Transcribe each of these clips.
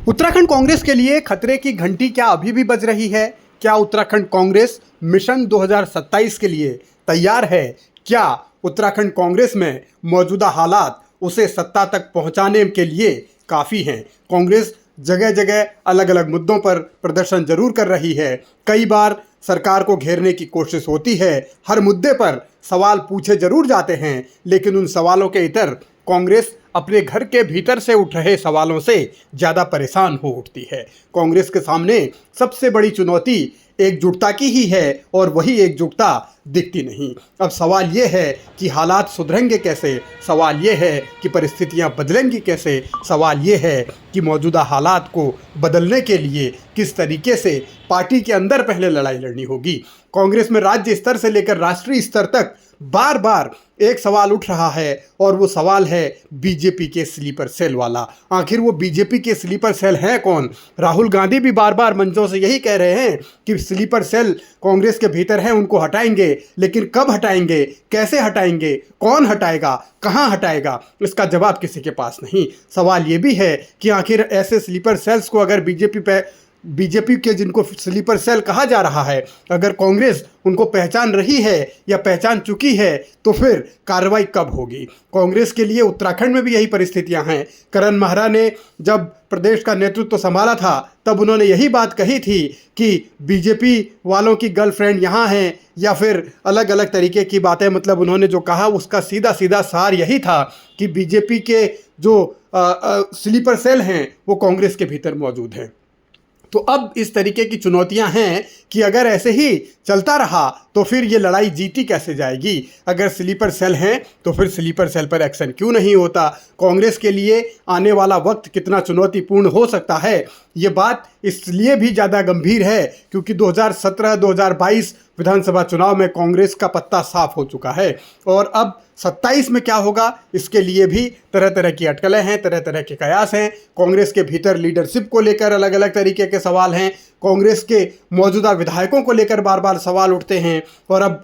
उत्तराखंड कांग्रेस के लिए खतरे की घंटी क्या अभी भी बज रही है? क्या उत्तराखंड कांग्रेस मिशन 2027 के लिए तैयार है? क्या उत्तराखंड कांग्रेस में मौजूदा हालात उसे सत्ता तक पहुंचाने के लिए काफ़ी हैं? कांग्रेस जगह जगह अलग अलग मुद्दों पर प्रदर्शन जरूर कर रही है। कई बार सरकार को घेरने की कोशिश होती है। हर मुद्दे पर सवाल पूछे जरूर जाते हैं, लेकिन उन सवालों के इतर कांग्रेस अपने घर के भीतर से उठ रहे सवालों से ज़्यादा परेशान हो उठती है। कांग्रेस के सामने सबसे बड़ी चुनौती एकजुटता की ही है और वही एकजुटता दिखती नहीं। अब सवाल ये है कि हालात सुधरेंगे कैसे? सवाल ये है कि परिस्थितियां बदलेंगी कैसे? सवाल ये है कि मौजूदा हालात को बदलने के लिए किस तरीके से पार्टी के अंदर पहले लड़ाई लड़नी होगी। कांग्रेस में राज्य स्तर से लेकर राष्ट्रीय स्तर तक बार बार एक सवाल उठ रहा है और वो सवाल है बीजेपी के स्लीपर सेल वाला। आखिर वो बीजेपी के स्लीपर सेल हैं कौन? राहुल गांधी भी बार बार मंचों से यही कह रहे हैं कि स्लीपर सेल कांग्रेस के भीतर हैं, उनको हटाएंगे, लेकिन कब हटाएंगे, कैसे हटाएंगे, कौन हटाएगा, कहां हटाएगा, इसका जवाब किसी के पास नहीं। सवाल ये भी है कि आखिर ऐसे स्लीपर सेल्स को अगर बीजेपी के जिनको स्लीपर सेल कहा जा रहा है, अगर कांग्रेस उनको पहचान रही है या पहचान चुकी है, तो फिर कार्रवाई कब होगी? कांग्रेस के लिए उत्तराखंड में भी यही परिस्थितियां हैं। करण महरा ने जब प्रदेश का नेतृत्व संभाला था, तब उन्होंने यही बात कही थी कि बीजेपी वालों की गर्लफ्रेंड यहाँ हैं, या फिर अलग अलग तरीके की बातें। मतलब उन्होंने जो कहा उसका सीधा सीधा सार यही था कि बीजेपी के जो स्लीपर सेल हैं वो कांग्रेस के भीतर मौजूद हैं। तो अब इस तरीके की चुनौतियां हैं कि अगर ऐसे ही चलता रहा तो फिर ये लड़ाई जीती कैसे जाएगी? अगर स्लीपर सेल हैं तो फिर स्लीपर सेल पर एक्शन क्यों नहीं होता? कांग्रेस के लिए आने वाला वक्त कितना चुनौतीपूर्ण हो सकता है, ये बात इसलिए भी ज़्यादा गंभीर है क्योंकि 2017-2022 विधानसभा चुनाव में कांग्रेस का पत्ता साफ हो चुका है और अब 27 में क्या होगा इसके लिए भी तरह तरह की अटकलें हैं, तरह तरह के कयास हैं। कांग्रेस के भीतर लीडरशिप को लेकर अलग अलग तरीके के सवाल हैं। कांग्रेस के मौजूदा विधायकों को लेकर बार बार सवाल उठते हैं और अब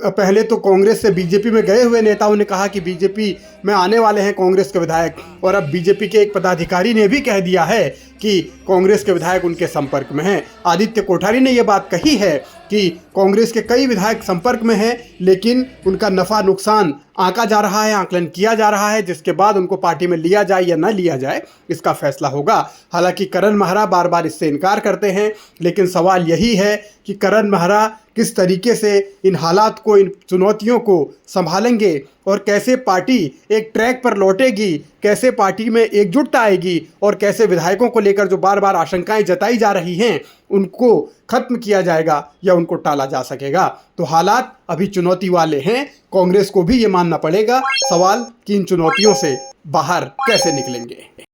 पहले तो कांग्रेस से बीजेपी में गए हुए नेताओं ने कहा कि बीजेपी में आने वाले हैं कांग्रेस के विधायक, और अब बीजेपी के एक पदाधिकारी ने भी कह दिया है कि कांग्रेस के विधायक उनके संपर्क में हैं। आदित्य कोठारी ने यह बात कही है कि कांग्रेस के कई विधायक संपर्क में हैं, लेकिन उनका नफ़ा नुकसान आंका जा रहा है, आकलन किया जा रहा है, जिसके बाद उनको पार्टी में लिया जाए या न लिया जाए इसका फैसला होगा। हालांकि करण महरा बार बार इससे इनकार करते हैं, लेकिन सवाल यही है कि करण महरा किस तरीके से इन हालात को, इन चुनौतियों को संभालेंगे और कैसे पार्टी एक ट्रैक पर लौटेगी, कैसे पार्टी में एकजुटता आएगी और कैसे विधायकों को लेकर जो बार बार आशंकाएं जताई जा रही हैं उनको खत्म किया जाएगा या उनको टाला जा सकेगा। तो हालात अभी चुनौती वाले हैं। कांग्रेस को भी ये मानना पड़ेगा सवाल कि इन चुनौतियों से बाहर कैसे निकलेंगे।